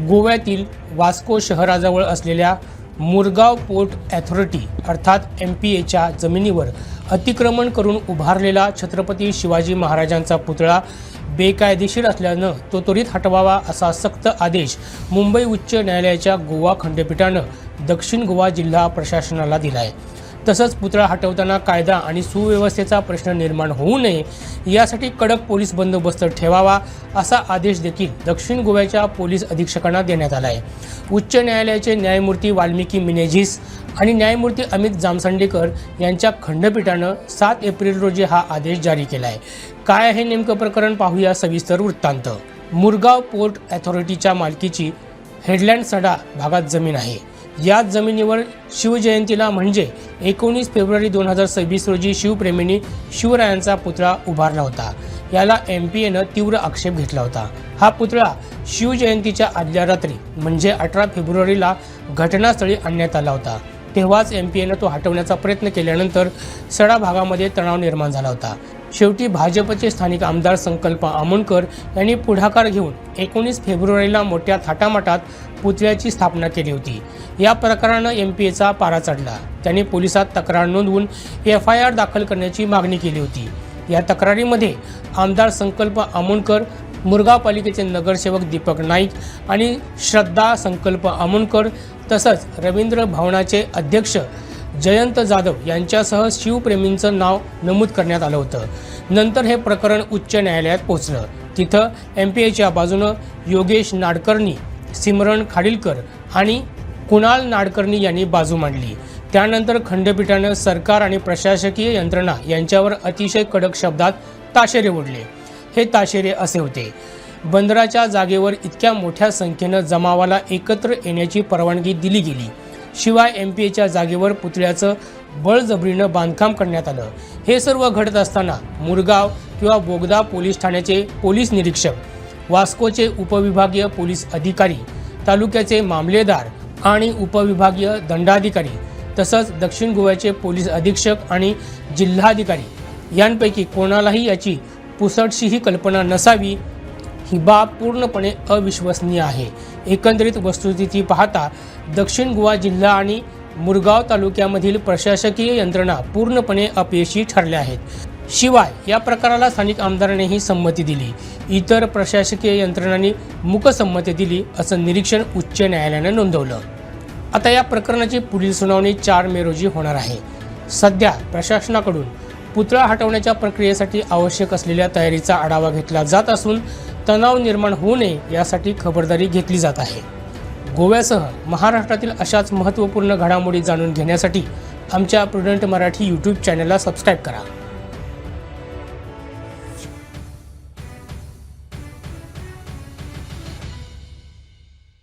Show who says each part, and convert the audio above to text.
Speaker 1: गोव्यातील वास्को शहराजवळ असलेल्या मुरगाव पोर्ट अथॉरिटी अर्थात MPAच्या जमिनीवर अतिक्रमण करून उभारलेला छत्रपती शिवाजी महाराजांचा पुतळा बेकायदेशीर असल्यानं तो त्वरित हटवावा असा सक्त आदेश मुंबई उच्च न्यायालयाच्या गोवा खंडपीठानं दक्षिण गोवा जिल्हा प्रशासनाला दिला आहे। तसंच पुतळा हटवताना कायदा आणि सुव्यवस्थेचा प्रश्न निर्माण होऊ नये यासाठी कडक पोलीस बंदोबस्त ठेवावा असा आदेश देखील दक्षिण गोव्याच्या पोलीस अधीक्षकांना देण्यात आला आहे। उच्च न्यायालयाचे न्यायमूर्ती वाल्मिकी मिनेझिस आणि न्यायमूर्ती अमित जामसंडेकर यांच्या खंडपीठानं 7 एप्रिल रोजी हा आदेश जारी केला आहे। काय आहे नेमकं प्रकरण पाहूया सविस्तर वृत्तांत। मुरगाव पोर्ट अथॉरिटीच्या मालकीची हेडलँड सडा भागात जमीन आहे। याच जमिनीवर शिवजयंतीला म्हणजे 19 फेब्रुवारी 2026 रोजी शिवप्रेमींनी शिवरायांचा पुतळा उभारला होता। याला MPAनं तीव्र आक्षेप घेतला होता। हा पुतळा शिवजयंतीच्या आदल्या रात्री म्हणजे 18 फेब्रुवारीला घटनास्थळी आणण्यात आला होता। तेव्हाच MPAनं तो हटवण्याचा प्रयत्न केल्यानंतर सडा भागामध्ये तणाव निर्माण झाला होता। शेवटी भाजपचे स्थानिक आमदार संकल्प आमोणकर यांनी पुढाकार घेऊन 19 फेब्रुवारीला मोठ्या थाटामाटात पुतळ्याची स्थापना केली होती। या प्रकरणानं MPAचा पारा चढला। त्यांनी पोलिसात तक्रार नोंदवून FIR दाखल करण्याची मागणी केली होती। या तक्रारीमध्ये आमदार संकल्प आमोणकर, मुरगाव पालिकेचे नगरसेवक दीपक नाईक आणि श्रद्धा संकल्प आमोणकर तसंच रवींद्र भवनाचे अध्यक्ष जयंत जाधव यांच्यासह शिवप्रेमींचं नाव नमूद करण्यात आलं होतं। नंतर हे प्रकरण उच्च न्यायालयात पोहोचलं। तिथं MPAच्या बाजूनं योगेश नाडकर्णी, सिमरन खाडीलकर आणि कुणाल नाडकर्णी यांनी बाजू मांडली। त्यानंतर खंडपीठानं सरकार आणि प्रशासकीय यंत्रणा यांच्यावर अतिशय कडक शब्दात ताशेरे ओढले। हे ताशेरे असे होते: बंदराच्या जागेवर इतक्या मोठ्या संख्येनं जमावाला एकत्र येण्याची परवानगी दिली गेली। शिवाय MPAच्या जागेवर पुतळ्याचं बळजबरीनं बांधकाम करण्यात आलं। हे सर्व घडत असताना मुरगाव किंवा बोगदा पोलीस ठाण्याचे पोलीस निरीक्षक, वास्कोचे उपविभागीय पोलीस अधिकारी, तालुक्याचे मामलेदार आणि उपविभागीय दंडाधिकारी तसंच दक्षिण गोव्याचे पोलीस अधीक्षक आणि जिल्हाधिकारी यांपैकी कोणालाही याची पुसटशीही कल्पना नसावी ही बाब पूर्णपणे अविश्वसनीय आहे। एकंदरीत वस्तुस्थिती पाहता दक्षिण गोवा जिल्हा आणि मुरगाव तालुक्यामधील प्रशासकीय यंत्रणा पूर्णपणे अपयशी ठरल्या आहेत। शिवाय या प्रकाराला स्थानिक आमदारांनीही संमती दिली। इतर प्रशासकीय यंत्रणांनी मूकसंमती दिली असं निरीक्षण उच्च न्यायालयानं नोंदवलं। आता या प्रकरणाची पुढील सुनावणी 4 मे रोजी होणार आहे। सध्या प्रशासनाकडून पुतळा हटवण्याच्या प्रक्रियेसाठी आवश्यक असलेल्या तयारीचा आढावा घेतला जात असून तणाव निर्माण होऊ नये यासाठी खबरदारी घेतली जात आहे। गोव्यासह महाराष्ट्रातील अशाच महत्त्वपूर्ण घडामोडी जाणून घेण्यासाठी आमच्या प्रुडंट मराठी YouTube चॅनलला सबस्क्राईब करा।